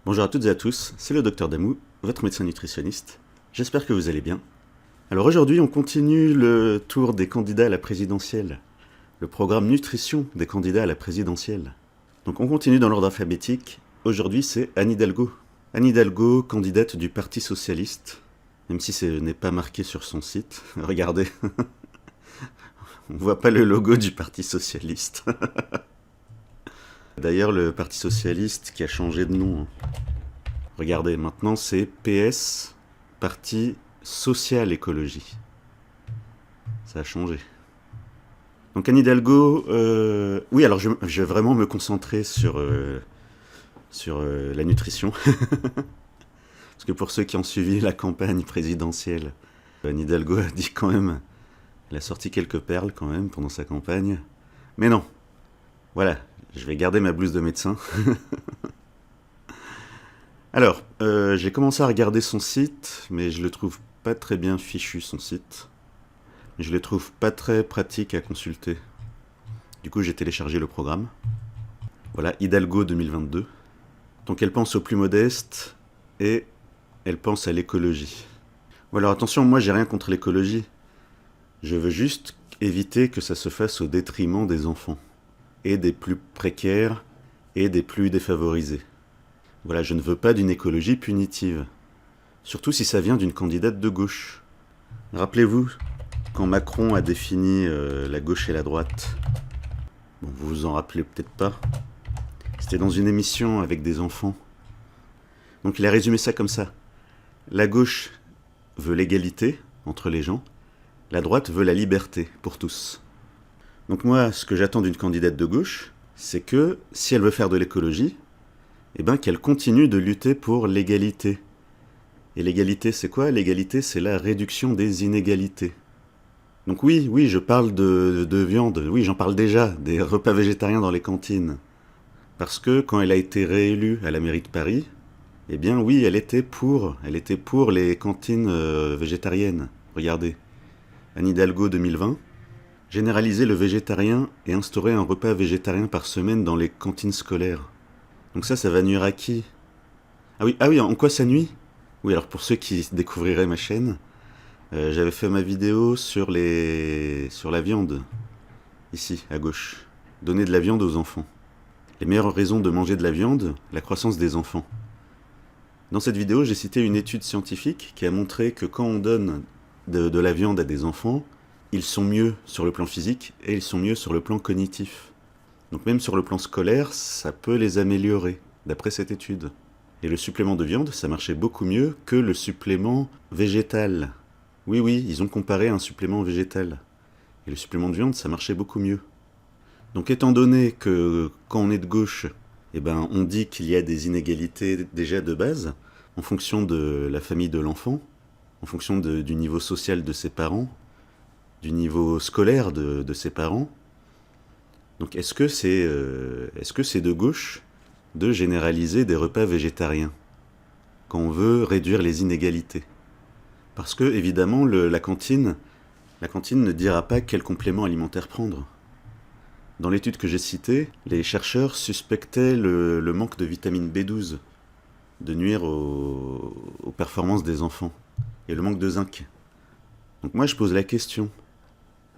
Bonjour à toutes et à tous, c'est le Docteur Damou, votre médecin nutritionniste. J'espère que vous allez bien. Alors aujourd'hui, on continue le tour des candidats à la présidentielle, le programme nutrition des candidats à la présidentielle. Donc on continue dans l'ordre alphabétique. Aujourd'hui, c'est Anne Hidalgo. Anne Hidalgo, candidate du Parti Socialiste, même si ce n'est pas marqué sur son site. Regardez, on voit pas le logo du Parti Socialiste. D'ailleurs, le Parti Socialiste qui a changé de nom. Regardez, maintenant c'est PS, Parti Social Écologie. Ça a changé. Donc Anne Hidalgo, oui, alors je vais vraiment me concentrer sur la nutrition. Parce que pour ceux qui ont suivi la campagne présidentielle, Anne Hidalgo a dit quand même, elle a sorti quelques perles quand même pendant sa campagne. Mais non, voilà, je vais garder ma blouse de médecin. Alors, j'ai commencé à regarder son site, mais je le trouve pas très bien fichu, son site. Je le trouve pas très pratique à consulter. Du coup, j'ai téléchargé le programme. Voilà, Hidalgo 2022. Donc elle pense aux plus modestes et elle pense à l'écologie. Voilà, attention, moi j'ai rien contre l'écologie. Je veux juste éviter que ça se fasse au détriment des enfants, et des plus précaires, et des plus défavorisés. Voilà, je ne veux pas d'une écologie punitive. Surtout si ça vient d'une candidate de gauche. Rappelez-vous, quand Macron a défini la gauche et la droite, bon, vous vous en rappelez peut-être pas, c'était dans une émission avec des enfants. Donc il a résumé ça comme ça. La gauche veut l'égalité entre les gens, la droite veut la liberté pour tous. Donc moi, ce que j'attends d'une candidate de gauche, c'est que si elle veut faire de l'écologie, eh ben, qu'elle continue de lutter pour l'égalité. Et l'égalité, c'est quoi? L'égalité, c'est la réduction des inégalités. Donc oui, je parle de viande. Oui, j'en parle déjà, des repas végétariens dans les cantines. Parce que quand elle a été réélue à la mairie de Paris, eh bien oui, elle était pour les cantines végétariennes. Regardez, Anne Hidalgo 2020, généraliser le végétarien et instaurer un repas végétarien par semaine dans les cantines scolaires. Donc ça va nuire à qui? Ah oui, en quoi ça nuit? Oui, alors pour ceux qui découvriraient ma chaîne, j'avais fait ma vidéo sur la viande, ici, à gauche. Donner de la viande aux enfants. Les meilleures raisons de manger de la viande, la croissance des enfants. Dans cette vidéo, j'ai cité une étude scientifique qui a montré que quand on donne de la viande à des enfants, ils sont mieux sur le plan physique et ils sont mieux sur le plan cognitif. Donc même sur le plan scolaire, ça peut les améliorer, d'après cette étude. Et le supplément de viande, ça marchait beaucoup mieux que le supplément végétal. Oui, ils ont comparé un supplément végétal. Et le supplément de viande, ça marchait beaucoup mieux. Donc étant donné que quand on est de gauche, eh ben, on dit qu'il y a des inégalités déjà de base, en fonction de la famille de l'enfant, en fonction du niveau social de ses parents, du niveau scolaire de ses parents. Donc est-ce que c'est de gauche de généraliser des repas végétariens quand on veut réduire les inégalités? Parce que évidemment la cantine ne dira pas quel complément alimentaire prendre. Dans l'étude que j'ai citée, les chercheurs suspectaient le manque de vitamine B12 de nuire aux performances des enfants et le manque de zinc. Donc moi je pose la question.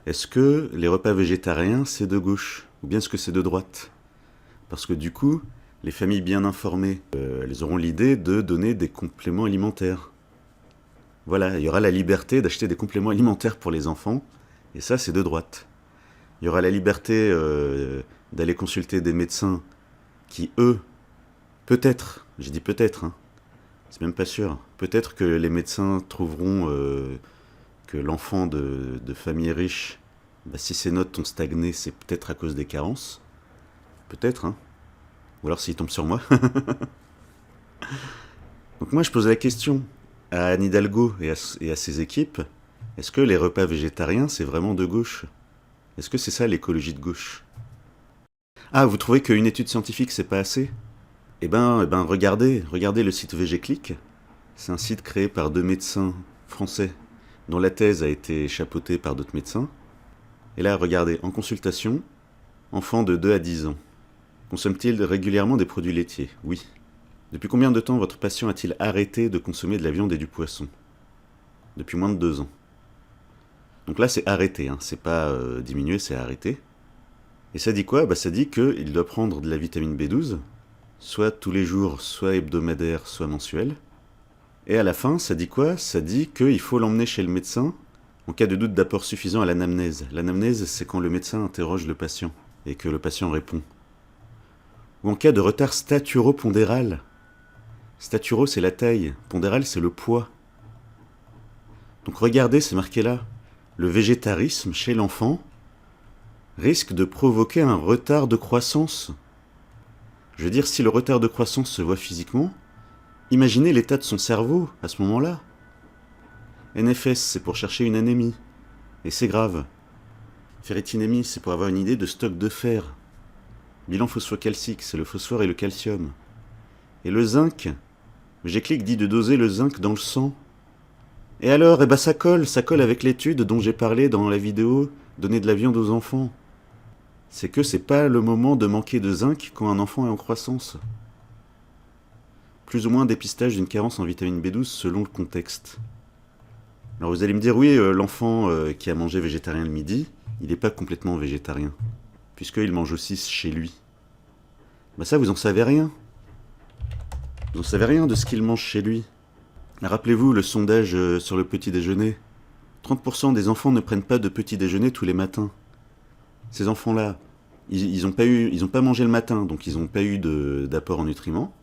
Est-ce que les repas végétariens, c'est de gauche? Ou bien est-ce que c'est de droite? Parce que du coup, les familles bien informées, elles auront l'idée de donner des compléments alimentaires. Voilà, il y aura la liberté d'acheter des compléments alimentaires pour les enfants, et ça, c'est de droite. Il y aura la liberté d'aller consulter des médecins qui, eux, peut-être, j'ai dit peut-être, hein, c'est même pas sûr, peut-être que les médecins trouveront que l'enfant de famille riche, bah, si ses notes ont stagné, c'est peut-être à cause des carences. Peut-être, hein. Ou alors s'il tombe sur moi. Donc moi je pose la question à Anne Hidalgo et à ses équipes, est-ce que les repas végétariens c'est vraiment de gauche? Est-ce que c'est ça l'écologie de gauche? Ah, vous trouvez qu'une étude scientifique c'est pas assez? Eh ben regardez le site VGClick. C'est un site créé par 2 médecins français dont la thèse a été chapeautée par d'autres médecins. Et là, regardez, en consultation, enfants de 2 à 10 ans. Consomme-t-il régulièrement des produits laitiers? Oui. Depuis combien de temps votre patient a-t-il arrêté de consommer de la viande et du poisson? Depuis moins de 2 ans. Donc là, c'est arrêté, hein. C'est pas diminuer, c'est arrêter. Et ça dit quoi? Bah, ça dit qu'il doit prendre de la vitamine B12, soit tous les jours, soit hebdomadaire, soit mensuel. Et à la fin, ça dit quoi? Ça dit qu'il faut l'emmener chez le médecin en cas de doute d'apport suffisant à l'anamnèse. L'anamnèse, c'est quand le médecin interroge le patient et que le patient répond. Ou en cas de retard staturo-pondéral. Staturo, c'est la taille. Pondéral, c'est le poids. Donc regardez, c'est marqué là. Le végétarisme chez l'enfant risque de provoquer un retard de croissance. Je veux dire, si le retard de croissance se voit physiquement, imaginez l'état de son cerveau à ce moment-là. NFS, c'est pour chercher une anémie. Et c'est grave. Ferritinémie, c'est pour avoir une idée de stock de fer. Bilan phosphocalcique, c'est le phosphore et le calcium. Et le zinc, G-Click dit de doser le zinc dans le sang. Et alors, eh ben ça colle avec l'étude dont j'ai parlé dans la vidéo « Donner de la viande aux enfants ». C'est que c'est pas le moment de manquer de zinc quand un enfant est en croissance. Plus ou moins dépistage d'une carence en vitamine B12 selon le contexte. Alors vous allez me dire, oui, l'enfant qui a mangé végétarien le midi, il n'est pas complètement végétarien, puisqu'il mange aussi chez lui. Bah ça, vous en savez rien. Vous en savez rien de ce qu'il mange chez lui. Rappelez-vous le sondage sur le petit déjeuner. 30% des enfants ne prennent pas de petit déjeuner tous les matins. Ces enfants-là, ils n'ont pas mangé le matin, donc ils n'ont pas eu d'apport en nutriments.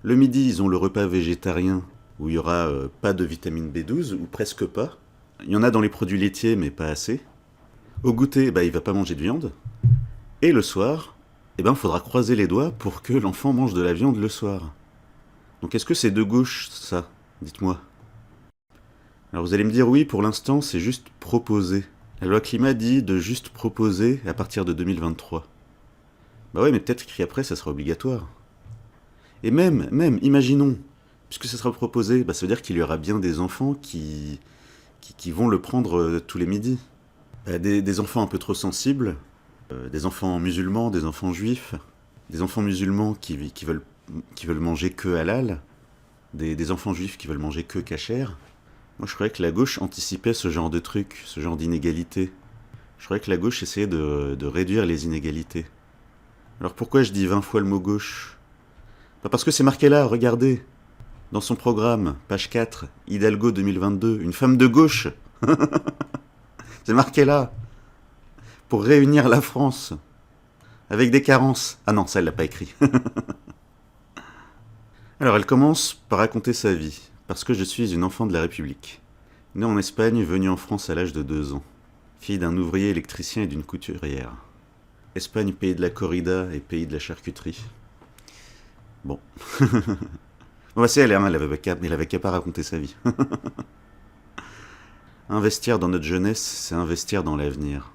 Le midi, ils ont le repas végétarien, où il n'y aura pas de vitamine B12, ou presque pas. Il y en a dans les produits laitiers, mais pas assez. Au goûter, bah, il ne va pas manger de viande. Et le soir, il faudra croiser les doigts pour que l'enfant mange de la viande le soir. Donc est-ce que c'est de gauche, ça? Dites-moi. Alors vous allez me dire, oui, pour l'instant, c'est juste proposer. La loi climat dit de juste proposer à partir de 2023. Bah ouais, mais peut-être qu'après, ça sera obligatoire. Et même, imaginons, puisque ça sera proposé, bah ça veut dire qu'il y aura bien des enfants qui vont le prendre tous les midis. Des enfants un peu trop sensibles, des enfants musulmans, des enfants juifs, des enfants musulmans qui veulent manger que halal, des enfants juifs qui veulent manger que kasher. Moi je croyais que la gauche anticipait ce genre de truc, ce genre d'inégalité. Je croyais que la gauche essayait de réduire les inégalités. Alors pourquoi je dis 20 fois le mot gauche? Pas parce que c'est marqué là, regardez. Dans son programme, page 4, Hidalgo 2022, une femme de gauche. C'est marqué là. Pour réunir la France. Avec des carences. Ah non, ça elle l'a pas écrit. Alors elle commence par raconter sa vie. Parce que je suis une enfant de la République. Née en Espagne, venue en France à l'âge de 2 ans. Fille d'un ouvrier électricien et d'une couturière. Espagne, pays de la corrida et pays de la charcuterie. Bon. Bon, c'est elle avait qu'à pas raconter sa vie. Investir dans notre jeunesse, c'est investir dans l'avenir.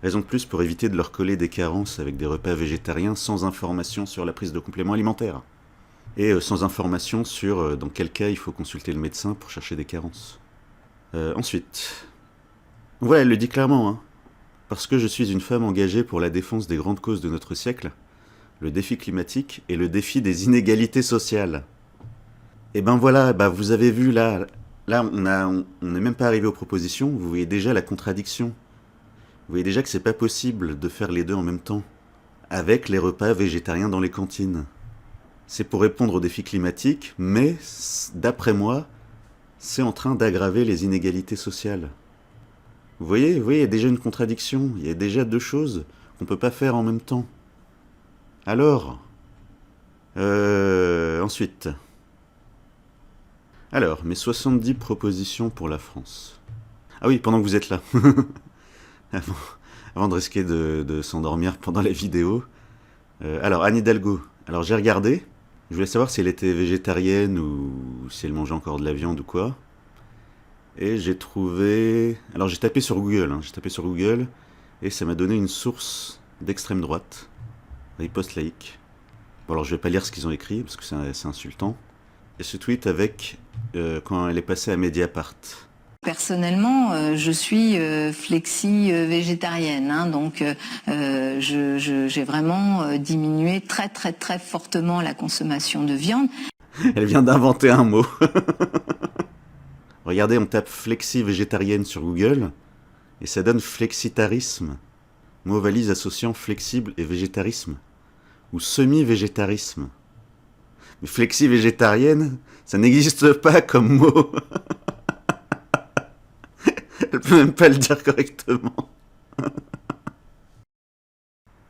Raison de plus pour éviter de leur coller des carences avec des repas végétariens sans information sur la prise de compléments alimentaires. Et sans information sur dans quel cas il faut consulter le médecin pour chercher des carences. Ensuite... Ouais, elle le dit clairement, hein. Parce que je suis une femme engagée pour la défense des grandes causes de notre siècle, le défi climatique et le défi des inégalités sociales. Et ben voilà, bah vous avez vu là on n'est même pas arrivé aux propositions, vous voyez déjà la contradiction. Vous voyez déjà que c'est pas possible de faire les deux en même temps, avec les repas végétariens dans les cantines. C'est pour répondre aux défis climatiques, mais, d'après moi, c'est en train d'aggraver les inégalités sociales. Vous voyez, il y a déjà une contradiction, il y a déjà deux choses qu'on ne peut pas faire en même temps. Alors, ensuite... Alors, mes 70 propositions pour la France. Ah oui, pendant que vous êtes là. avant de risquer de s'endormir pendant la vidéo. Alors, Anne Hidalgo. Alors, j'ai regardé. Je voulais savoir si elle était végétarienne ou si elle mangeait encore de la viande ou quoi. Et j'ai trouvé... Alors, j'ai tapé sur Google. Et ça m'a donné une source d'extrême droite. Riposte laïque. Bon, alors, je vais pas lire ce qu'ils ont écrit, parce que c'est insultant. Et ce tweet avec... quand elle est passée à Mediapart. Personnellement, je suis flexi-végétarienne, hein, donc j'ai vraiment diminué très très très fortement la consommation de viande. Elle vient d'inventer un mot. Regardez, on tape flexi-végétarienne sur Google, et ça donne flexitarisme. Mot valise associant flexible et végétarisme. Ou semi-végétarisme. Mais flexi-végétarienne, ça n'existe pas comme mot. Elle peut même pas le dire correctement.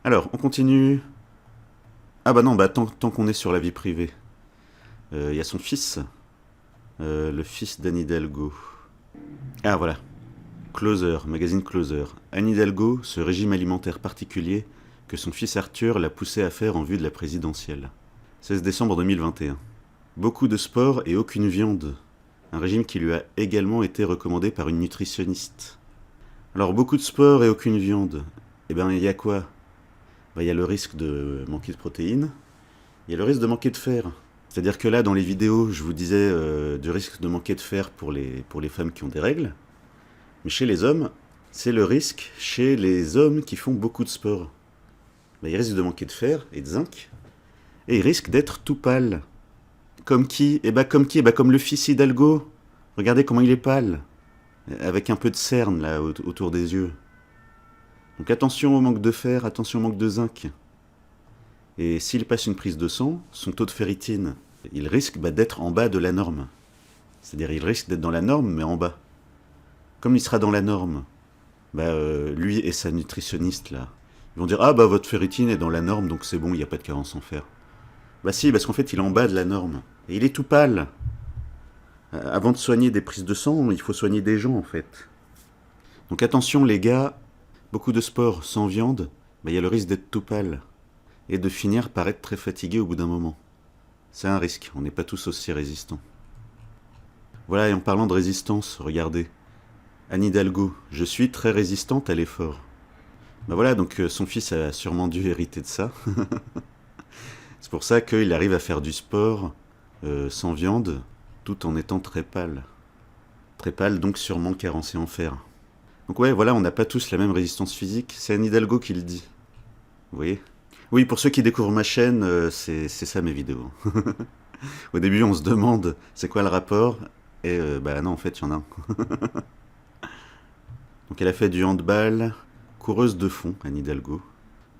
Alors, on continue. Ah bah non, tant qu'on est sur la vie privée. Il y a son fils. Le fils d'Anne Hidalgo. Ah voilà. Closer, magazine Closer. Anne Hidalgo, ce régime alimentaire particulier que son fils Arthur l'a poussé à faire en vue de la présidentielle. 16 décembre 2021. Beaucoup de sport et aucune viande. Un régime qui lui a également été recommandé par une nutritionniste. Alors beaucoup de sport et aucune viande. Eh ben il y a quoi? Il y a le risque de manquer de protéines. Il y a le risque de manquer de fer. C'est-à-dire que là, dans les vidéos, je vous disais du risque de manquer de fer pour les femmes qui ont des règles. Mais chez les hommes, c'est le risque chez les hommes qui font beaucoup de sport. Ils risquent de manquer de fer et de zinc. Et ils risquent d'être tout pâles. Comme qui? Comme le fils Hidalgo. Regardez comment il est pâle. Avec un peu de cerne là autour des yeux. Donc attention au manque de fer, attention au manque de zinc. Et s'il passe une prise de sang, son taux de ferritine, il risque d'être en bas de la norme. C'est-à-dire il risque d'être dans la norme, mais en bas. Comme il sera dans la norme, lui et sa nutritionniste, là, ils vont dire « Ah, votre ferritine est dans la norme, donc c'est bon, il n'y a pas de carence en fer. » Si, parce qu'en fait, il est en bas de la norme. Et il est tout pâle. Avant de soigner des prises de sang, il faut soigner des gens, en fait. Donc attention, les gars, beaucoup de sport sans viande, il y a le risque d'être tout pâle. Et de finir par être très fatigué au bout d'un moment. C'est un risque, on n'est pas tous aussi résistants. Voilà, et en parlant de résistance, regardez. Anne Hidalgo, je suis très résistante à l'effort. Voilà, donc son fils a sûrement dû hériter de ça. C'est pour ça qu'il arrive à faire du sport sans viande, tout en étant très pâle. Très pâle, donc sûrement carencé en fer. Donc ouais, voilà, on n'a pas tous la même résistance physique. C'est Anne Hidalgo qui le dit. Vous voyez ? Oui, pour ceux qui découvrent ma chaîne, c'est ça mes vidéos. Au début, on se demande c'est quoi le rapport, et non, en fait, il y en a un. Donc elle a fait du handball, coureuse de fond, Anne Hidalgo.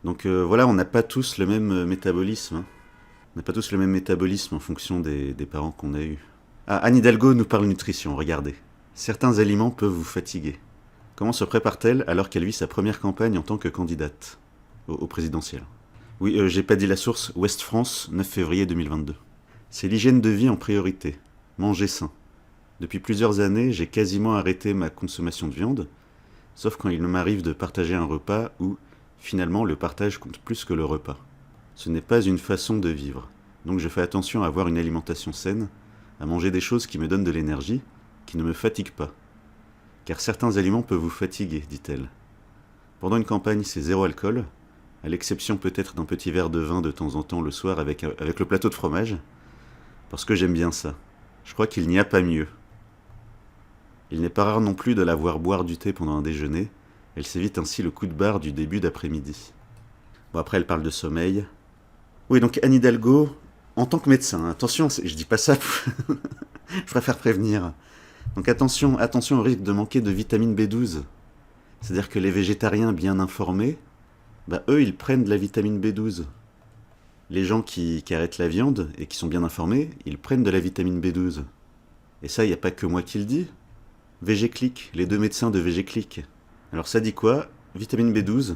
Donc voilà, on n'a pas tous le même métabolisme. Hein. On n'a pas tous le même métabolisme en fonction des parents qu'on a eus. Ah, Anne Hidalgo nous parle nutrition, regardez. Certains aliments peuvent vous fatiguer. Comment se prépare-t-elle alors qu'elle vit sa première campagne en tant que candidate au présidentiel? Oui, j'ai pas dit la source, Ouest France, 9 février 2022. C'est l'hygiène de vie en priorité. Manger sain. Depuis plusieurs années, j'ai quasiment arrêté ma consommation de viande, sauf quand il m'arrive de partager un repas où, finalement, le partage compte plus que le repas. Ce n'est pas une façon de vivre, donc je fais attention à avoir une alimentation saine, à manger des choses qui me donnent de l'énergie, qui ne me fatiguent pas. Car certains aliments peuvent vous fatiguer, dit-elle. Pendant une campagne, c'est zéro alcool, à l'exception peut-être d'un petit verre de vin de temps en temps le soir avec le plateau de fromage, parce que j'aime bien ça. Je crois qu'il n'y a pas mieux. Il n'est pas rare non plus de la voir boire du thé pendant un déjeuner, elle s'évite ainsi le coup de barre du début d'après-midi. Bon, après elle parle de sommeil. Oui, donc Anne Hidalgo, en tant que médecin, attention, je dis pas ça, je préfère prévenir. Donc attention au risque de manquer de vitamine B12. C'est-à-dire que les végétariens bien informés, eux, ils prennent de la vitamine B12. Les gens qui arrêtent la viande et qui sont bien informés, ils prennent de la vitamine B12. Et ça, il n'y a pas que moi qui le dis. VGClick, les 2 médecins de VGClick. Alors ça dit quoi? Vitamine B12.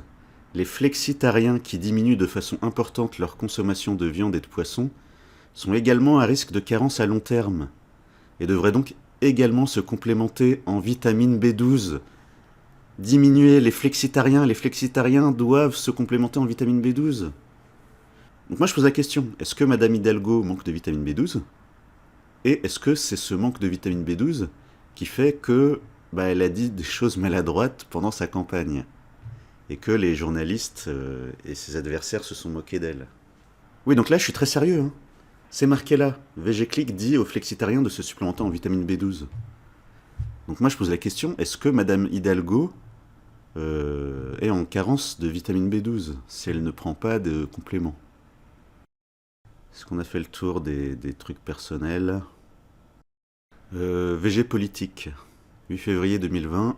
Les flexitariens qui diminuent de façon importante leur consommation de viande et de poisson sont également à risque de carence à long terme et devraient donc également se complémenter en vitamine B12. Diminuer les flexitariens doivent se complémenter en vitamine B12. Donc moi je pose la question, est-ce que Madame Hidalgo manque de vitamine B12? Et est-ce que c'est ce manque de vitamine B12 qui fait que elle a dit des choses maladroites pendant sa campagne et que les journalistes et ses adversaires se sont moqués d'elle? Oui, donc là je suis très sérieux. Hein. C'est marqué là. VGClick dit aux flexitariens de se supplémenter en vitamine B12. Donc moi je pose la question, est-ce que Madame Hidalgo est en carence de vitamine B12 si elle ne prend pas de compléments. Est-ce qu'on a fait le tour des trucs personnels? VG politique, 8 février 2020.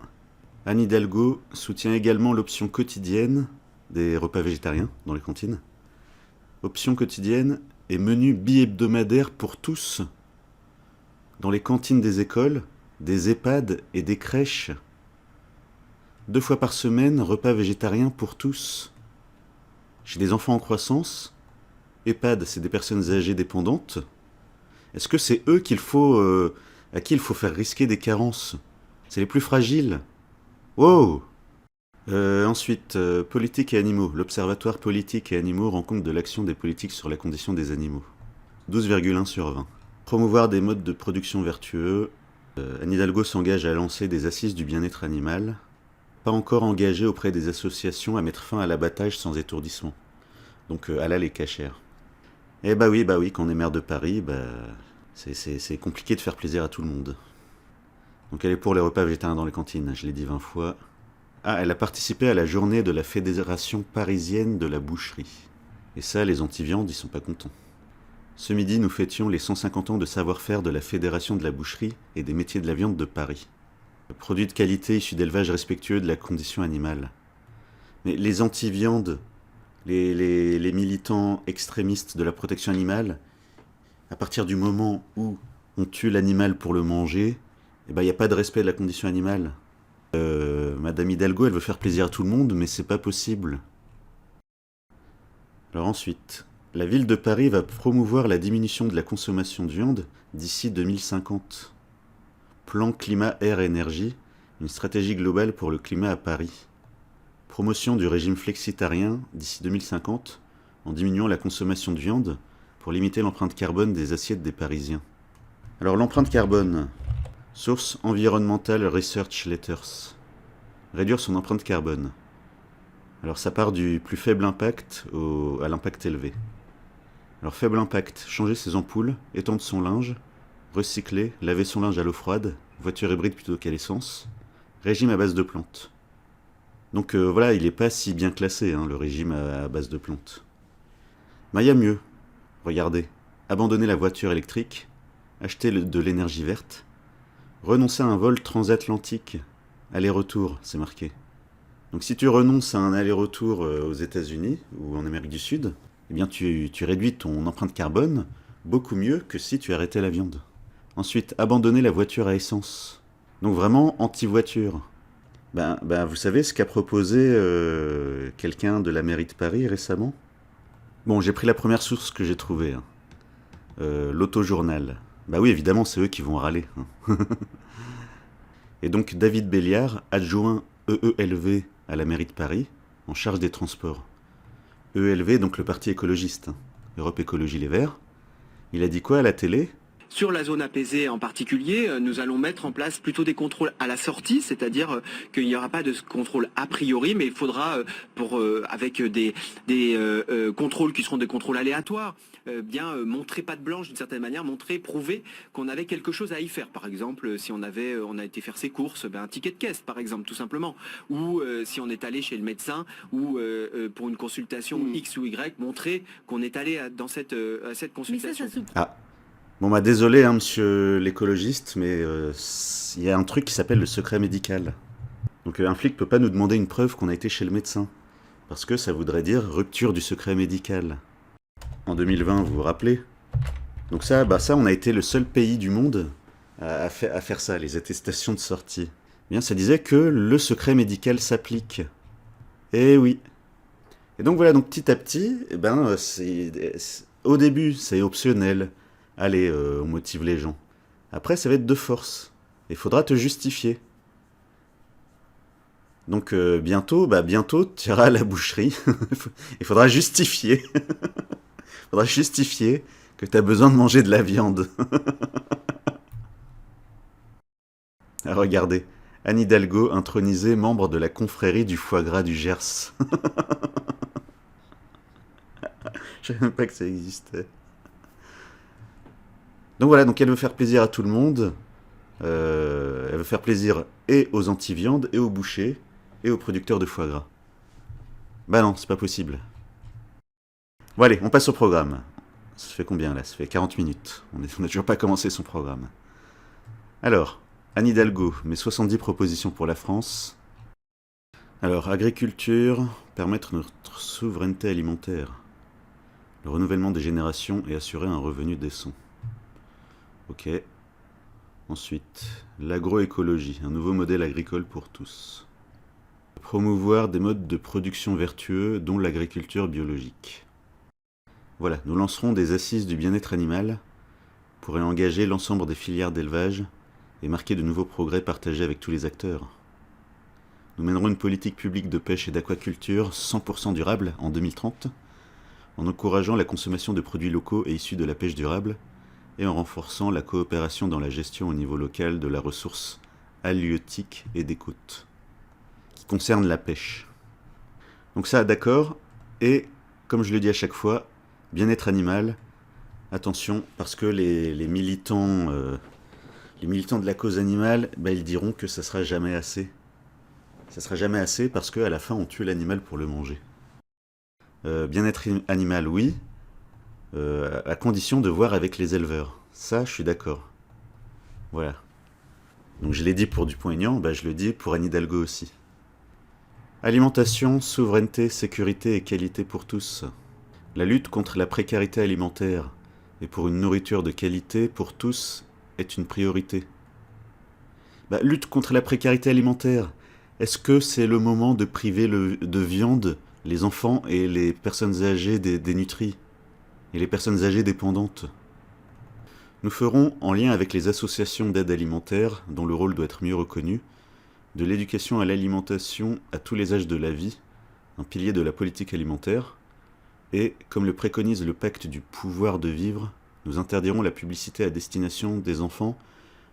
Anne Hidalgo soutient également l'option quotidienne des repas végétariens dans les cantines. Option quotidienne et menu bi-hebdomadaire pour tous dans les cantines des écoles, des EHPAD et des crèches. 2 fois par semaine, repas végétariens pour tous. Chez des enfants en croissance, EHPAD, c'est des personnes âgées dépendantes. Est-ce que c'est eux à qui il faut faire risquer des carences? C'est les plus fragiles. Wow! Ensuite, politique et animaux. L'Observatoire politique et animaux rend compte de l'action des politiques sur la condition des animaux. 12,1 sur 20. Promouvoir des modes de production vertueux. Anne Hidalgo s'engage à lancer des assises du bien-être animal. Pas encore engagée auprès des associations à mettre fin à l'abattage sans étourdissement. Donc halal et cachère. Eh bah oui, quand on est maire de Paris, c'est compliqué de faire plaisir à tout le monde. Donc elle est pour les repas végétariens dans les cantines, je l'ai dit 20 fois. Ah, elle a participé à la journée de la Fédération parisienne de la boucherie. Et ça, les anti-viandes, ils sont pas contents. Ce midi, nous fêtions les 150 ans de savoir-faire de la Fédération de la boucherie et des métiers de la viande de Paris. Produits de qualité issus d'élevage respectueux de la condition animale. Mais les anti-viandes, les militants extrémistes de la protection animale, à partir du moment où on tue l'animal pour le manger, il n'y a pas de respect de la condition animale. Madame Hidalgo, elle veut faire plaisir à tout le monde, mais c'est pas possible. Alors ensuite, la ville de Paris va promouvoir la diminution de la consommation de viande d'ici 2050. Plan climat, air, énergie, une stratégie globale pour le climat à Paris. Promotion du régime flexitarien d'ici 2050, en diminuant la consommation de viande pour limiter l'empreinte carbone des assiettes des Parisiens. Alors l'empreinte carbone, source Environmental Research Letters. Réduire son empreinte carbone. Alors ça part du plus faible impact à l'impact élevé. Alors faible impact, changer ses ampoules, étendre son linge, recycler, laver son linge à l'eau froide, voiture hybride plutôt qu'à l'essence, régime à base de plantes. Donc voilà, il n'est pas si bien classé, le régime à base de plantes. Mais il y a mieux. Regardez, abandonner la voiture électrique, acheter de l'énergie verte, renoncer à un vol transatlantique, aller-retour, c'est marqué. Donc si tu renonces à un aller-retour aux États-Unis ou en Amérique du Sud, eh bien tu réduis ton empreinte carbone beaucoup mieux que si tu arrêtais la viande. Ensuite, abandonner la voiture à essence. Donc vraiment anti-voiture. Vous savez ce qu'a proposé quelqu'un de la mairie de Paris récemment? Bon, j'ai pris la première source que j'ai trouvée. L'Autojournal. Bah oui, évidemment, c'est eux qui vont râler. Et donc David Béliard, adjoint EELV à la mairie de Paris, en charge des transports. EELV, donc le parti écologiste, Europe Écologie Les Verts. Il a dit quoi à la télé? Sur la zone apaisée en particulier, nous allons mettre en place plutôt des contrôles à la sortie, c'est-à-dire qu'il n'y aura pas de contrôle a priori, mais il faudra, avec des contrôles qui seront des contrôles aléatoires, montrer patte blanche d'une certaine manière, prouver qu'on avait quelque chose à y faire. Par exemple, si on a été faire ses courses, un ticket de caisse par exemple, tout simplement. Ou si on est allé chez le médecin ou pour une consultation X ou Y, montrer qu'on est allé à cette consultation. Bon désolé monsieur l'écologiste, mais il y a un truc qui s'appelle le secret médical. Donc un flic peut pas nous demander une preuve qu'on a été chez le médecin, parce que ça voudrait dire rupture du secret médical. En 2020, vous vous rappelez? Donc ça, on a été le seul pays du monde à faire ça, les attestations de sortie. Eh bien, ça disait que le secret médical s'applique. Eh oui. Et donc voilà, donc petit à petit, au début, c'est optionnel. Allez, on motive les gens. Après, ça va être de force. Il faudra te justifier. Donc bientôt, tu iras à la boucherie. Il faudra justifier. Il faudra justifier que tu as besoin de manger de la viande. Ah, regardez, Anne Hidalgo intronisée membre de la confrérie du foie gras du Gers. Je savais même pas que ça existait. Donc voilà, donc elle veut faire plaisir à tout le monde. Elle veut faire plaisir et aux anti-viandes et aux bouchers. et aux producteurs de foie gras. Bah non, c'est pas possible. Bon allez, on passe au programme. Ça fait combien là? Ça fait 40 minutes. On n'a toujours pas commencé son programme. Alors, Anne Hidalgo met 70 propositions pour la France. Alors, agriculture, permettre notre souveraineté alimentaire. Le renouvellement des générations et assurer un revenu décent. Ok. Ensuite, l'agroécologie, un nouveau modèle agricole pour tous. Promouvoir des modes de production vertueux, dont l'agriculture biologique. Voilà, nous lancerons des assises du bien-être animal pour y engager l'ensemble des filières d'élevage et marquer de nouveaux progrès partagés avec tous les acteurs. Nous mènerons une politique publique de pêche et d'aquaculture 100% durable en 2030, en encourageant la consommation de produits locaux et issus de la pêche durable, et en renforçant la coopération dans la gestion au niveau local de la ressource halieutique et des côtes, qui concerne la pêche. Donc ça, d'accord, et comme je le dis à chaque fois, bien-être animal, attention, parce que les militants de la cause animale, ils diront que ça sera jamais assez. Ça sera jamais assez parce qu'à la fin, on tue l'animal pour le manger. Bien-être animal, oui, à condition de voir avec les éleveurs. Ça, je suis d'accord. Voilà. Donc je l'ai dit pour Dupont-Aignan, je le dis pour Anne Hidalgo aussi. Alimentation, souveraineté, sécurité et qualité pour tous. La lutte contre la précarité alimentaire et pour une nourriture de qualité pour tous est une priorité. Lutte contre la précarité alimentaire. Est-ce que c'est le moment de priver de viande les enfants et les personnes âgées dénutries et les personnes âgées dépendantes? Nous ferons, en lien avec les associations d'aide alimentaire, dont le rôle doit être mieux reconnu, de l'éducation à l'alimentation à tous les âges de la vie, un pilier de la politique alimentaire, et, comme le préconise le pacte du pouvoir de vivre, nous interdirons la publicité à destination des enfants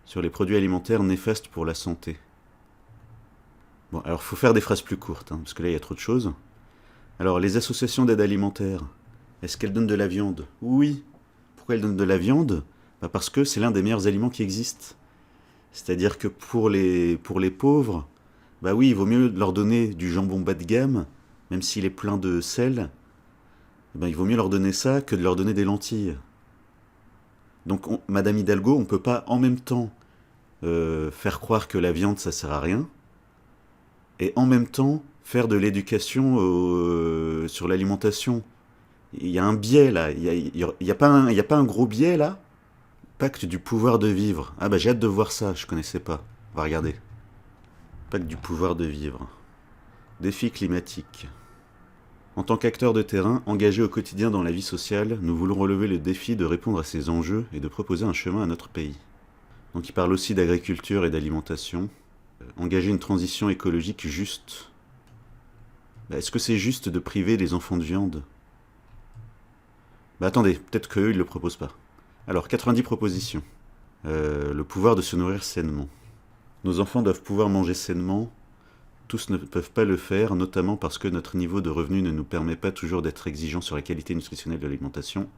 sur les produits alimentaires néfastes pour la santé. Bon, alors faut faire des phrases plus courtes, parce que là il y a trop de choses. Alors, les associations d'aide alimentaire, est-ce qu'elles donnent de la viande? Oui. Pourquoi elles donnent de la viande? Parce que c'est l'un des meilleurs aliments qui existent. C'est-à-dire que pour les pauvres, oui, il vaut mieux leur donner du jambon bas de gamme, même s'il est plein de sel. Il vaut mieux leur donner ça que de leur donner des lentilles. Donc, Madame Hidalgo, on ne peut pas en même temps faire croire que la viande, ça sert à rien, et en même temps faire de l'éducation sur l'alimentation. Il y a un biais là, il y a pas un gros biais là? Pacte du pouvoir de vivre. Ah j'ai hâte de voir ça, je connaissais pas. On va regarder. Pacte du pouvoir de vivre. Défi climatique. En tant qu'acteurs de terrain, engagés au quotidien dans la vie sociale, nous voulons relever le défi de répondre à ces enjeux et de proposer un chemin à notre pays. Donc il parle aussi d'agriculture et d'alimentation. Engager une transition écologique juste. Est-ce que c'est juste de priver les enfants de viande? Attendez, peut-être qu'eux, ils le proposent pas. Alors, 90 propositions. Le pouvoir de se nourrir sainement. Nos enfants doivent pouvoir manger sainement. Tous ne peuvent pas le faire, notamment parce que notre niveau de revenu ne nous permet pas toujours d'être exigeants sur la qualité nutritionnelle de l'alimentation.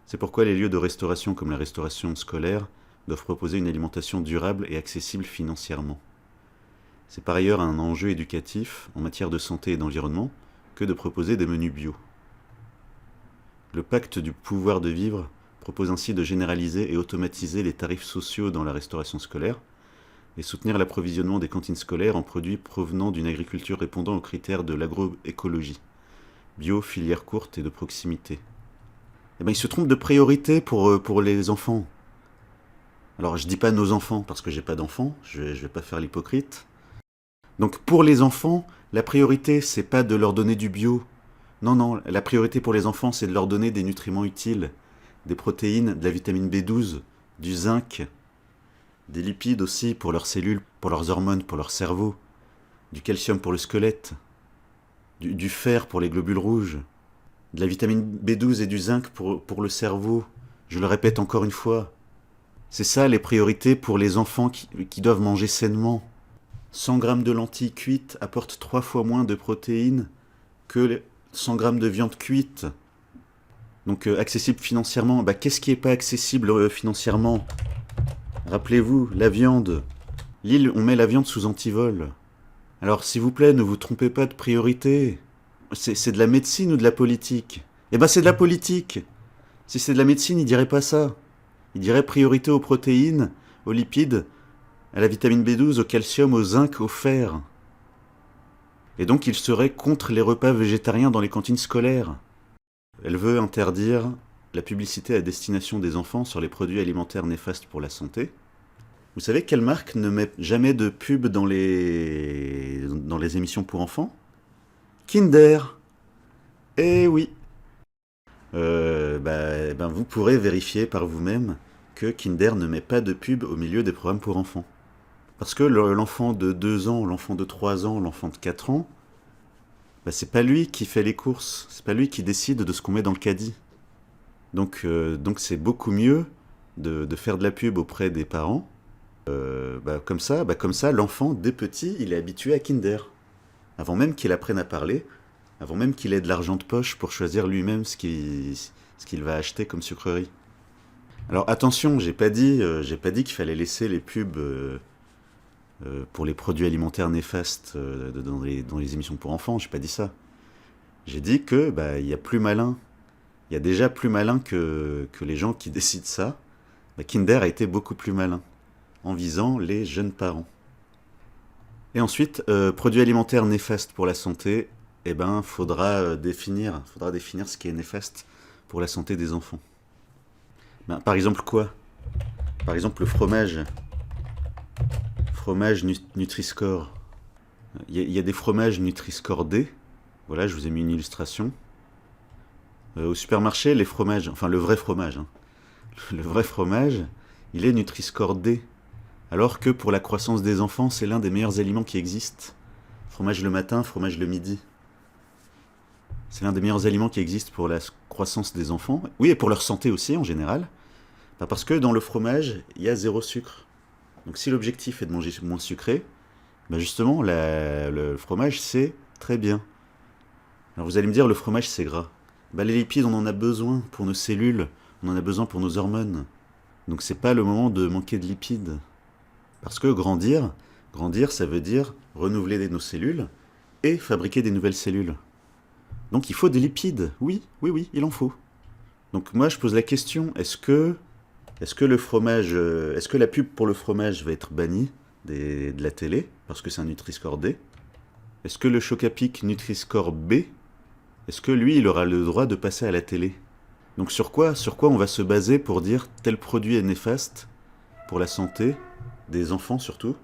C'est pourquoi les lieux de restauration comme la restauration scolaire doivent proposer une alimentation durable et accessible financièrement. C'est par ailleurs un enjeu éducatif, en matière de santé et d'environnement, que de proposer des menus bio. Le pacte du pouvoir de vivre propose ainsi de généraliser et automatiser les tarifs sociaux dans la restauration scolaire et soutenir l'approvisionnement des cantines scolaires en produits provenant d'une agriculture répondant aux critères de l'agroécologie, bio, filière courte et de proximité. Ils se trompent de priorité pour les enfants. Alors je dis pas nos enfants parce que j'ai pas d'enfants, je vais pas faire l'hypocrite. Donc pour les enfants, la priorité c'est pas de leur donner du bio. Non, la priorité pour les enfants c'est de leur donner des nutriments utiles, des protéines, de la vitamine B12, du zinc, des lipides aussi pour leurs cellules, pour leurs hormones, pour leur cerveau, du calcium pour le squelette, du fer pour les globules rouges, de la vitamine B12 et du zinc pour le cerveau. Je le répète encore une fois. C'est ça les priorités pour les enfants qui doivent manger sainement. 100 grammes de lentilles cuites apportent 3 fois moins de protéines que 100 grammes de viande cuite. Donc accessible financièrement. Qu'est-ce qui n'est pas accessible financièrement? Rappelez-vous, la viande. L'île, on met la viande sous antivol. Alors, s'il vous plaît, ne vous trompez pas de priorité. C'est de la médecine ou de la politique? Eh ben, c'est de la politique. Si c'est de la médecine, il dirait pas ça. Il dirait priorité aux protéines, aux lipides, à la vitamine B12, au calcium, au zinc, au fer. Et donc, il serait contre les repas végétariens dans les cantines scolaires. Elle veut interdire la publicité à destination des enfants sur les produits alimentaires néfastes pour la santé. Vous savez quelle marque ne met jamais de pub dans les émissions pour enfants? Kinder. Eh oui. Vous pourrez vérifier par vous-même que Kinder ne met pas de pub au milieu des programmes pour enfants. Parce que l'enfant de 2 ans, l'enfant de 3 ans, l'enfant de 4 ans, c'est pas lui qui fait les courses, c'est pas lui qui décide de ce qu'on met dans le caddie. Donc c'est beaucoup mieux de faire de la pub auprès des parents. Comme ça, l'enfant, dès petit, il est habitué à Kinder. Avant même qu'il apprenne à parler, avant même qu'il ait de l'argent de poche pour choisir lui-même ce qu'il va acheter comme sucrerie. Alors attention, j'ai pas dit qu'il fallait laisser les pubs pour les produits alimentaires néfastes dans les émissions pour enfants, j'ai pas dit ça. J'ai dit que il y a plus malin. Il y a déjà plus malin que les gens qui décident ça. Kinder a été beaucoup plus malin, en visant les jeunes parents. Et ensuite, produits alimentaires néfastes pour la santé, faudra définir ce qui est néfaste pour la santé des enfants. Par exemple quoi? Par exemple le fromage. Fromage Nutri-Score. Il y a des fromages Nutri-Score D. Voilà, je vous ai mis une illustration. Au supermarché, les fromages, enfin le vrai fromage, hein. Le vrai fromage, il est Nutri-Score D. Alors que pour la croissance des enfants, c'est l'un des meilleurs aliments qui existent. Fromage le matin, fromage le midi. C'est l'un des meilleurs aliments qui existent pour la croissance des enfants. Oui, et pour leur santé aussi, en général. Parce que dans le fromage, il y a 0 sucre. Donc si l'objectif est de manger moins sucré, justement, le fromage, c'est très bien. Alors vous allez me dire, le fromage, c'est gras. Les lipides, on en a besoin pour nos cellules, on en a besoin pour nos hormones. Donc c'est pas le moment de manquer de lipides. Parce que grandir, ça veut dire renouveler nos cellules et fabriquer des nouvelles cellules. Donc il faut des lipides. Oui, il en faut. Donc moi je pose la question, est-ce que la pub pour le fromage va être bannie de la télé parce que c'est un Nutri-Score D? Est-ce que le Chocapic Nutri-Score B, est-ce que lui il aura le droit de passer à la télé? Donc sur quoi on va se baser pour dire tel produit est néfaste pour la santé des enfants surtout?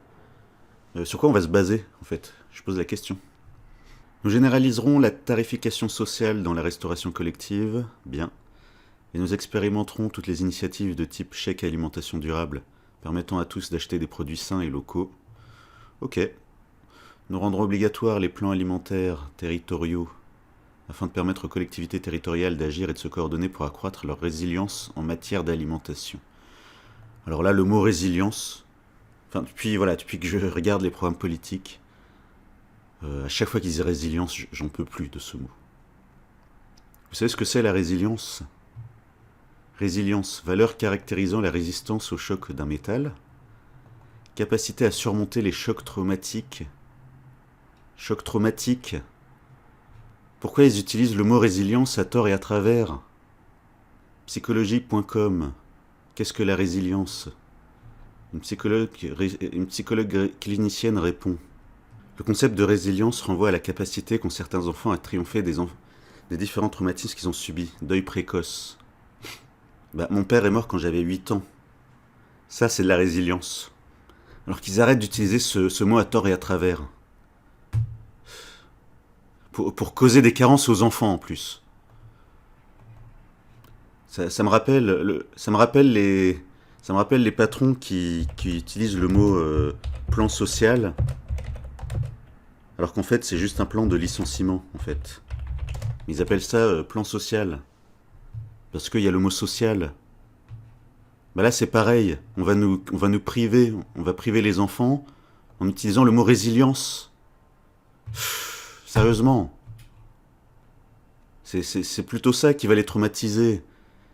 Sur quoi on va se baser en fait? Je pose la question. Nous généraliserons la tarification sociale dans la restauration collective, bien, et nous expérimenterons toutes les initiatives de type chèque alimentation durable, permettant à tous d'acheter des produits sains et locaux. Ok. Nous rendrons obligatoires les plans alimentaires territoriaux, afin de permettre aux collectivités territoriales d'agir et de se coordonner pour accroître leur résilience en matière d'alimentation. Alors là, le mot résilience, depuis que je regarde les programmes politiques, à chaque fois qu'ils disent résilience, j'en peux plus de ce mot. Vous savez ce que c'est la résilience? Résilience, valeur caractérisant la résistance au choc d'un métal, capacité à surmonter les chocs traumatiques. Choc traumatique. Pourquoi ils utilisent le mot résilience à tort et à travers? Psychologie.com. Qu'est-ce que la résilience? Une psychologue clinicienne répond. Le concept de résilience renvoie à la capacité qu'ont certains enfants à triompher des différents traumatismes qu'ils ont subis. Deuil précoce. Mon père est mort quand j'avais 8 ans. Ça, c'est de la résilience. Alors qu'ils arrêtent d'utiliser ce mot à tort et à travers. Pour causer des carences aux enfants en plus. Ça me rappelle les patrons qui utilisent le mot plan social, alors qu'en fait c'est juste un plan de licenciement en fait. Ils appellent ça plan social parce qu'il y a le mot social. Là c'est pareil, on va nous priver, on va priver les enfants en utilisant le mot résilience. Sérieusement. C'est plutôt ça qui va les traumatiser.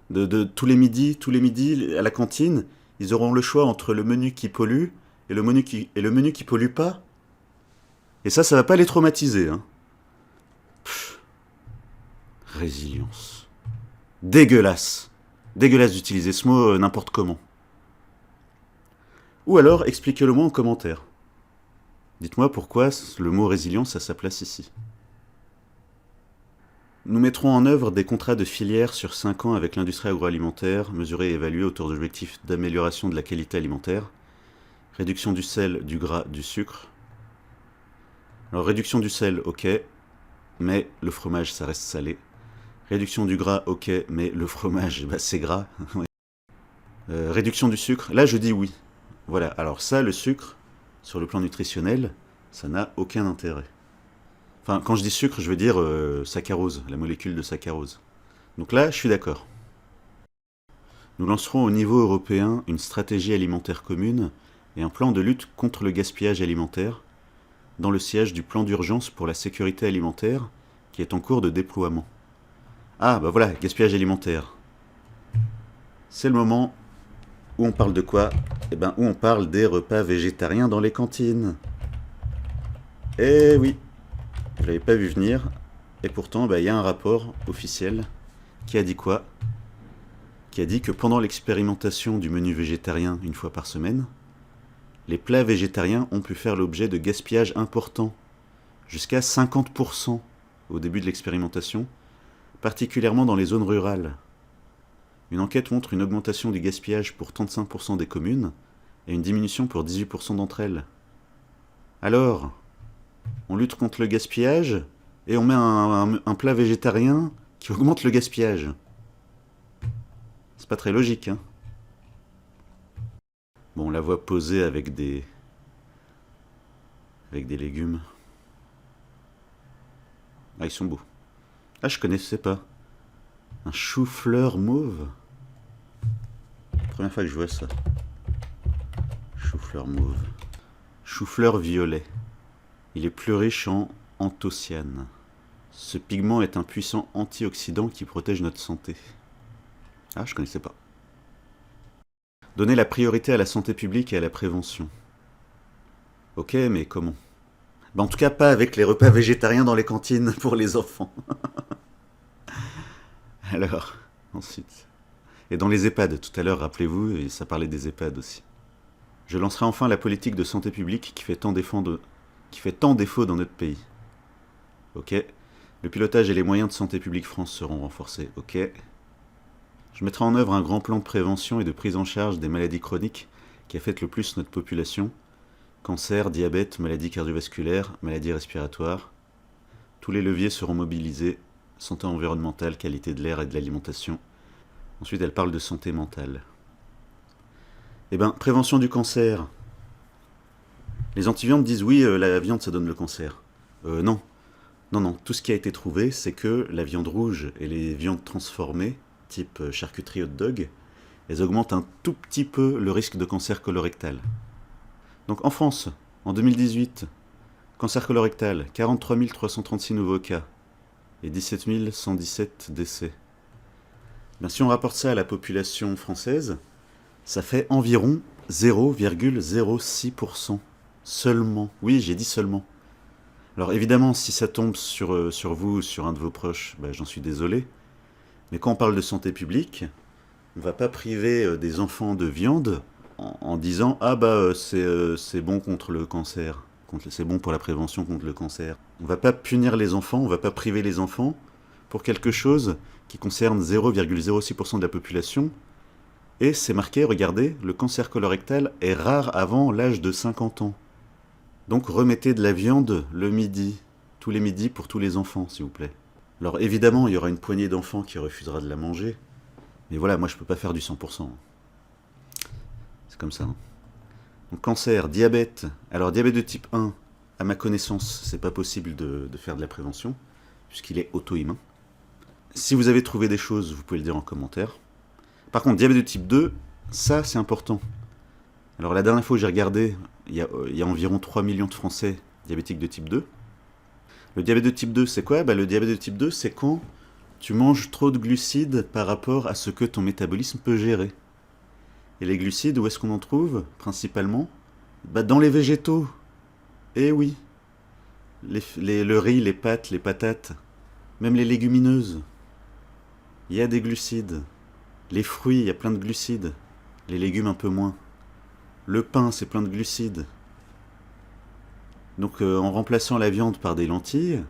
De tous les midis, à la cantine, ils auront le choix entre le menu qui pollue et le menu qui pollue pas. Et ça va pas les traumatiser, hein. Pff, résilience. Dégueulasse. Dégueulasse d'utiliser ce mot n'importe comment. Ou alors, expliquez-le-moi en commentaire. Dites-moi pourquoi le mot résilience a sa place ici. Nous mettrons en œuvre des contrats de filière sur 5 ans avec l'industrie agroalimentaire, mesurés et évalués autour d'objectifs d'amélioration de la qualité alimentaire, réduction du sel, du gras, du sucre. Alors réduction du sel, ok, mais le fromage ça reste salé. Réduction du gras, ok, mais le fromage bah, c'est gras. Réduction du sucre, là je dis oui. Voilà, alors ça, le sucre, sur le plan nutritionnel, ça n'a aucun intérêt. Enfin, quand je dis sucre, je veux dire saccharose, la molécule de saccharose. Donc là, je suis d'accord. Nous lancerons au niveau européen une stratégie alimentaire commune et un plan de lutte contre le gaspillage alimentaire dans le sillage du plan d'urgence pour la sécurité alimentaire qui est en cours de déploiement. Ah, bah voilà, gaspillage alimentaire. C'est le moment où on parle de quoi? Eh ben, où on parle des repas végétariens dans les cantines. Eh oui, je l'avais pas vu venir. Et pourtant, bah, y a un rapport officiel qui a dit quoi? Qui a dit que pendant l'expérimentation du menu végétarien une fois par semaine, les plats végétariens ont pu faire l'objet de gaspillage important, jusqu'à 50% au début de l'expérimentation, particulièrement dans les zones rurales. Une enquête montre une augmentation du gaspillage pour 35% des communes et une diminution pour 18% d'entre elles. Alors, on lutte contre le gaspillage et on met un plat végétarien qui augmente le gaspillage. C'est pas très logique, hein. Bon, on la voit poser avec des légumes. Ah, ils sont beaux. Ah, je connaissais pas. Un chou-fleur mauve. Première fois que je vois ça. Chou-fleur mauve. Chou-fleur violet. Il est plus riche en anthocyanes. Ce pigment est un puissant antioxydant qui protège notre santé. Ah, je connaissais pas. Donner la priorité à la santé publique et à la prévention. Ok, mais comment? En tout cas, pas avec les repas végétariens dans les cantines pour les enfants. Alors, ensuite. Et dans les EHPAD, tout à l'heure, rappelez-vous, et ça parlait des EHPAD aussi. Je lancerai enfin la politique de santé publique qui fait tant défaut dans notre pays. Ok. Le pilotage et les moyens de Santé publique France seront renforcés. Ok. Je mettrai en œuvre un grand plan de prévention et de prise en charge des maladies chroniques qui affectent le plus notre population. Cancer, diabète, maladies cardiovasculaires, maladies respiratoires. Tous les leviers seront mobilisés. Santé environnementale, qualité de l'air et de l'alimentation. Ensuite, elle parle de santé mentale. Eh ben, prévention du cancer. Les anti-viandes disent oui, la viande ça donne le cancer. Non. Non. Tout ce qui a été trouvé, c'est que la viande rouge et les viandes transformées, type charcuterie hot dog, elles augmentent un tout petit peu le risque de cancer colorectal. Donc en France, en 2018, cancer colorectal, 43 336 nouveaux cas et 17 117 décès. Ben, si on rapporte ça à la population française, ça fait environ 0,06% seulement. Oui, j'ai dit seulement. Alors évidemment, si ça tombe sur vous ou sur un de vos proches, ben, j'en suis désolé. Mais quand on parle de santé publique, on ne va pas priver des enfants de viande en disant « Ah bah c'est bon contre le cancer, c'est bon pour la prévention contre le cancer ». On ne va pas punir les enfants, on ne va pas priver les enfants pour quelque chose qui concerne 0,06% de la population. Et c'est marqué, regardez, le cancer colorectal est rare avant l'âge de 50 ans. Donc remettez de la viande le midi, tous les midis pour tous les enfants, s'il vous plaît. Alors évidemment, il y aura une poignée d'enfants qui refusera de la manger. Mais voilà, moi je peux pas faire du 100%. C'est comme ça. Hein. Donc cancer, diabète. Alors diabète de type 1, à ma connaissance, c'est pas possible de faire de la prévention, puisqu'il est auto-immun. Si vous avez trouvé des choses, vous pouvez le dire en commentaire. Par contre, diabète de type 2, ça c'est important. Alors la dernière fois que j'ai regardé, il y a environ 3 millions de Français diabétiques de type 2. Le diabète de type 2, c'est quoi? Le diabète de type 2, c'est quand tu manges trop de glucides par rapport à ce que ton métabolisme peut gérer. Et les glucides, où est-ce qu'on en trouve principalement? Dans les végétaux. Eh oui. le riz, les pâtes, les patates, même les légumineuses. Il y a des glucides. Les fruits, il y a plein de glucides. Les légumes, un peu moins. Le pain, c'est plein de glucides. Donc en remplaçant la viande par des lentilles,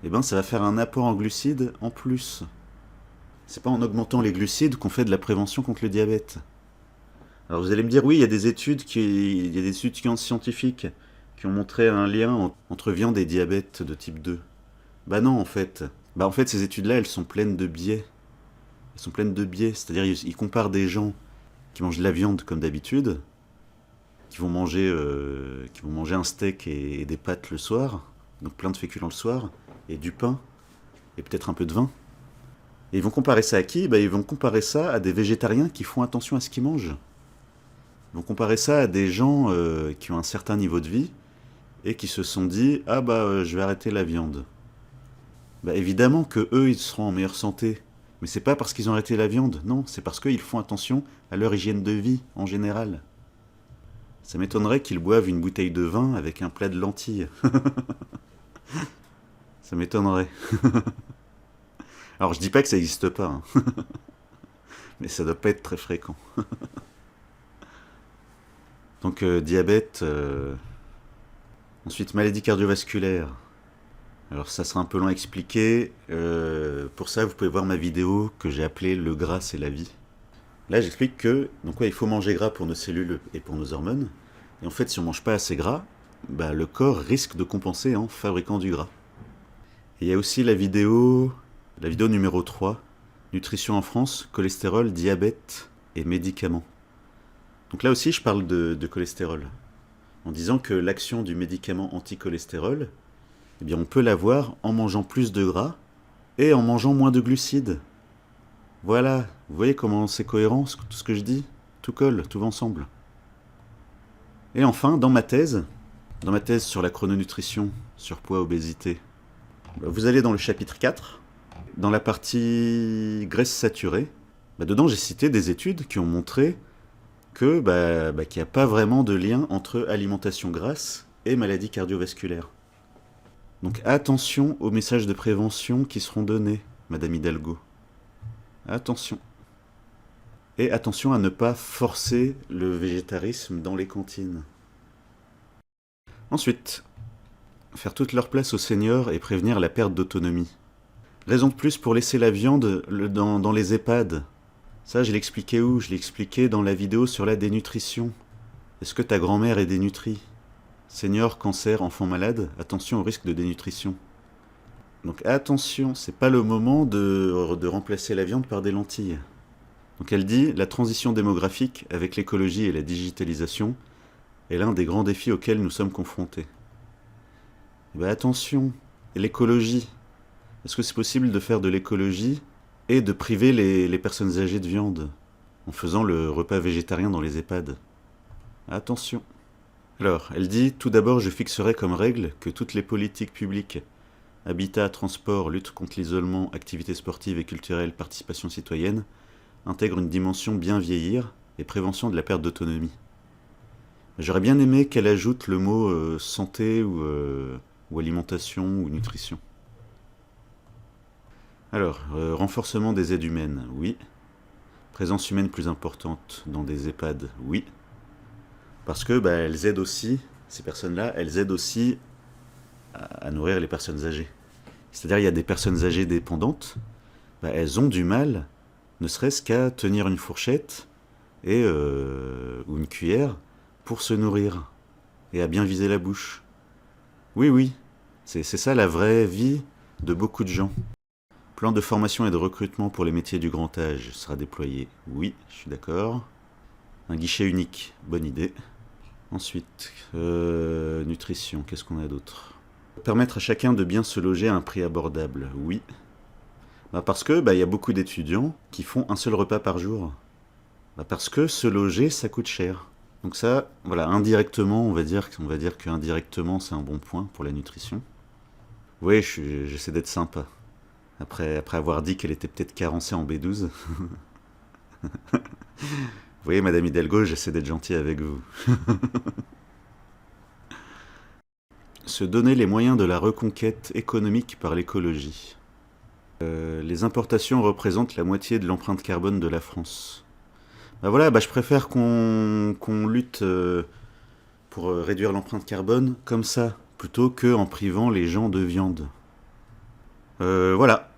eh ben, ça va faire un apport en glucides en plus. C'est pas en augmentant les glucides qu'on fait de la prévention contre le diabète. Alors vous allez me dire, oui, il y a des études scientifiques qui ont montré un lien entre viande et diabète de type 2. Bah non, en fait. Bah en fait, ces études-là, elles sont pleines de biais. Elles sont pleines de biais, c'est-à-dire ils comparent des gens qui mangent de la viande comme d'habitude, qui vont manger un steak et des pâtes le soir, donc plein de féculents le soir, et du pain, et peut-être un peu de vin. Et ils vont comparer ça à qui? Bah, ils vont comparer ça à des végétariens qui font attention à ce qu'ils mangent. Ils vont comparer ça à des gens qui ont un certain niveau de vie et qui se sont dit « Ah bah je vais arrêter la viande ». Bah évidemment que eux ils seront en meilleure santé. Mais c'est pas parce qu'ils ont arrêté la viande, non, c'est parce qu'ils font attention à leur hygiène de vie en général. Ça m'étonnerait qu'ils boivent une bouteille de vin avec un plat de lentilles. Ça m'étonnerait. Alors je dis pas que ça n'existe pas, hein. Mais ça doit pas être très fréquent. Donc diabète, ensuite maladie cardiovasculaire. Alors ça sera un peu long à expliquer. Pour ça, vous pouvez voir ma vidéo que j'ai appelée Le gras c'est la vie. Là, j'explique que donc ouais, il faut manger gras pour nos cellules et pour nos hormones. Et en fait, si on mange pas assez gras, bah, le corps risque de compenser en fabriquant du gras. Et il y a aussi la vidéo numéro 3, Nutrition en France, cholestérol, diabète et médicaments. Donc là aussi, je parle de cholestérol. En disant que l'action du médicament anti-cholestérol, eh bien, on peut l'avoir en mangeant plus de gras et en mangeant moins de glucides. Voilà, vous voyez comment c'est cohérent, tout ce que je dis? Tout colle, tout va ensemble. Et enfin, dans ma thèse sur la chrononutrition, surpoids, obésité, vous allez dans le chapitre 4, dans la partie graisse saturée, dedans j'ai cité des études qui ont montré que qu'il n'y a pas vraiment de lien entre alimentation grasse et maladie cardiovasculaire. Donc attention aux messages de prévention qui seront donnés, Madame Hidalgo. Attention. Et attention à ne pas forcer le végétarisme dans les cantines. Ensuite, faire toute leur place aux seniors et prévenir la perte d'autonomie. Raison de plus pour laisser la viande dans les EHPAD. Ça, je l'ai expliqué où? Je l'ai expliqué dans la vidéo sur la dénutrition. Est-ce que ta grand-mère est dénutrie? Senior, cancer, enfant malade, attention au risque de dénutrition. Donc attention, c'est pas le moment de remplacer la viande par des lentilles. Donc elle dit, la transition démographique avec l'écologie et la digitalisation est l'un des grands défis auxquels nous sommes confrontés. Attention, l'écologie. Est-ce que c'est possible de faire de l'écologie et de priver les personnes âgées de viande en faisant le repas végétarien dans les EHPAD? Attention. Alors, elle dit, tout d'abord, je fixerai comme règle que toutes les politiques publiques, habitat, transport, lutte contre l'isolement, activités sportives et culturelles, participation citoyenne, intègrent une dimension bien vieillir et prévention de la perte d'autonomie. J'aurais bien aimé qu'elle ajoute le mot santé ou alimentation ou nutrition. Alors, renforcement des aides humaines, oui. Présence humaine plus importante dans des EHPAD, oui. Parce que elles aident aussi, ces personnes-là, elles aident aussi à nourrir les personnes âgées. C'est-à-dire il y a des personnes âgées dépendantes, elles ont du mal, ne serait-ce qu'à tenir une fourchette ou une cuillère pour se nourrir et à bien viser la bouche. Oui, oui, c'est ça la vraie vie de beaucoup de gens. Plan de formation et de recrutement pour les métiers du grand âge sera déployé. Oui, je suis d'accord. Un guichet unique, bonne idée. Ensuite, nutrition, qu'est-ce qu'on a d'autre? Permettre à chacun de bien se loger à un prix abordable, oui. Parce que y a beaucoup d'étudiants qui font un seul repas par jour. Parce que se loger, ça coûte cher. Donc ça, voilà, indirectement, on va dire que indirectement, c'est un bon point pour la nutrition. Oui, j'essaie d'être sympa. Après avoir dit qu'elle était peut-être carencée en B12. Vous voyez, Madame Hidalgo, j'essaie d'être gentil avec vous. Se donner les moyens de la reconquête économique par l'écologie. Les importations représentent la moitié de l'empreinte carbone de la France. Bah voilà, je préfère qu'on lutte pour réduire l'empreinte carbone comme ça, plutôt qu'en privant les gens de viande. Voilà.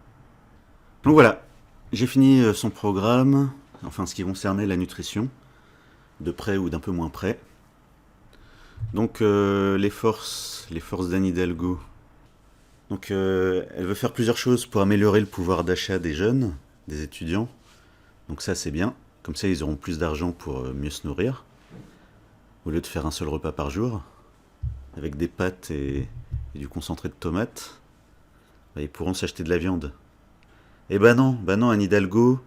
Donc voilà, j'ai fini son programme, enfin ce qui concernait la nutrition, de près ou d'un peu moins près. Donc les forces d'Anne Hidalgo. Donc elle veut faire plusieurs choses pour améliorer le pouvoir d'achat des jeunes, des étudiants. Donc ça c'est bien, comme ça ils auront plus d'argent pour mieux se nourrir, au lieu de faire un seul repas par jour, avec des pâtes et du concentré de tomates, ils pourront s'acheter de la viande. Et non, Anne Hidalgo,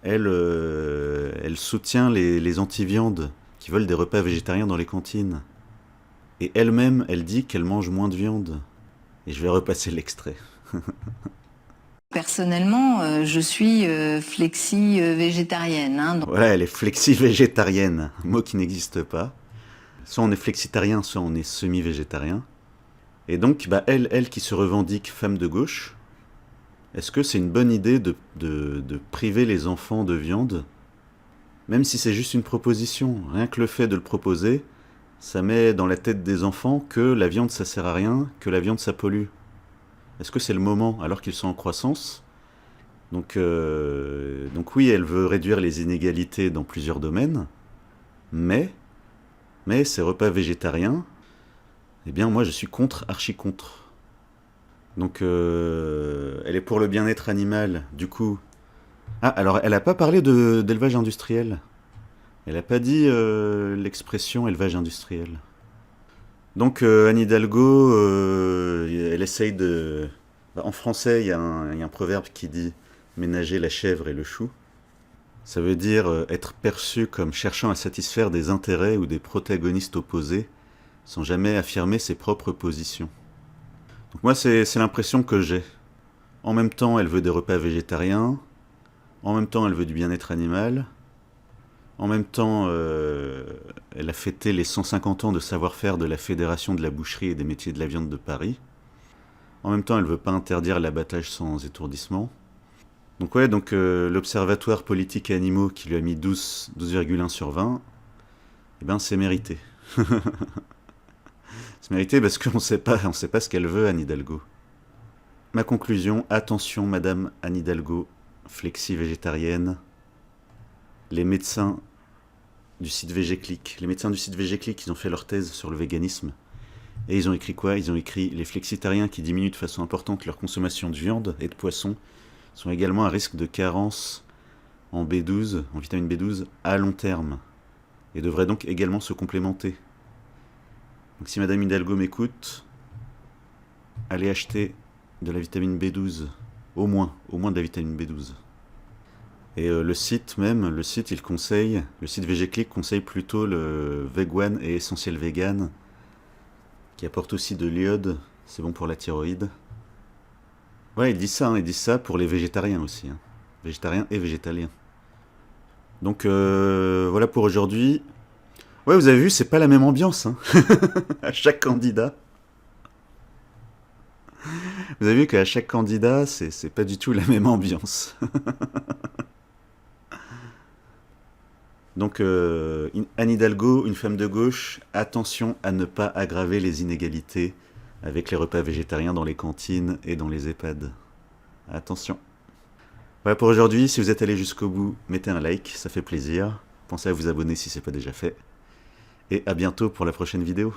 elle soutient les anti-viandes qui veulent des repas végétariens dans les cantines. Et elle-même, elle dit qu'elle mange moins de viande. Et je vais repasser l'extrait. Personnellement, je suis flexi-végétarienne. Hein, Voilà, elle est flexi-végétarienne, un mot qui n'existe pas. Soit on est flexitarien, soit on est semi-végétarien. Et donc, elle qui se revendique femme de gauche, est-ce que c'est une bonne idée de priver les enfants de viande? Même si c'est juste une proposition, rien que le fait de le proposer, ça met dans la tête des enfants que la viande ça sert à rien, que la viande ça pollue. Est-ce que c'est le moment, alors qu'ils sont en croissance? Donc oui, elle veut réduire les inégalités dans plusieurs domaines, mais ces repas végétariens, eh bien moi je suis contre, archi contre. Donc elle est pour le bien-être animal, du coup. Ah, alors elle a pas parlé d'élevage industriel. Elle n'a pas dit l'expression élevage industriel. Donc Anne Hidalgo, elle essaye de... En français, il y a un proverbe qui dit « ménager la chèvre et le chou ». Ça veut dire être perçu comme cherchant à satisfaire des intérêts ou des protagonistes opposés, sans jamais affirmer ses propres positions. Donc moi, c'est l'impression que j'ai. En même temps, elle veut des repas végétariens. En même temps, elle veut du bien-être animal. En même temps, elle a fêté les 150 ans de savoir-faire de la Fédération de la boucherie et des métiers de la viande de Paris. En même temps, elle ne veut pas interdire l'abattage sans étourdissement. Donc ouais, l'Observatoire politique et animaux qui lui a mis 12,1 sur 20, eh ben c'est mérité. C'est mérité parce qu'on ne sait pas ce qu'elle veut, Anne Hidalgo. Ma conclusion, attention Madame Anne Hidalgo, flexi-végétarienne. Les médecins du site VGClick, ils ont fait leur thèse sur le véganisme. Et ils ont écrit quoi? Ils ont écrit « Les flexitariens qui diminuent de façon importante leur consommation de viande et de poisson sont également à risque de carence en B12, en vitamine B12, à long terme, et devraient donc également se complémenter. » Donc si Madame Hidalgo m'écoute, allez acheter de la vitamine B12, au moins de la vitamine B12. Et le site VGClick conseille plutôt le Veg1 et Essentiel Vegan, qui apporte aussi de l'iode, c'est bon pour la thyroïde. Ouais, ils disent ça pour les végétariens aussi, hein. Végétariens et végétaliens. Donc voilà pour aujourd'hui. Ouais, vous avez vu, c'est pas la même ambiance, hein. À chaque candidat. Vous avez vu qu'à chaque candidat, c'est pas du tout la même ambiance. Donc, Anne Hidalgo, une femme de gauche, attention à ne pas aggraver les inégalités avec les repas végétariens dans les cantines et dans les EHPAD. Attention. Voilà pour aujourd'hui, si vous êtes allé jusqu'au bout, mettez un like, ça fait plaisir. Pensez à vous abonner si ce n'est pas déjà fait. Et à bientôt pour la prochaine vidéo.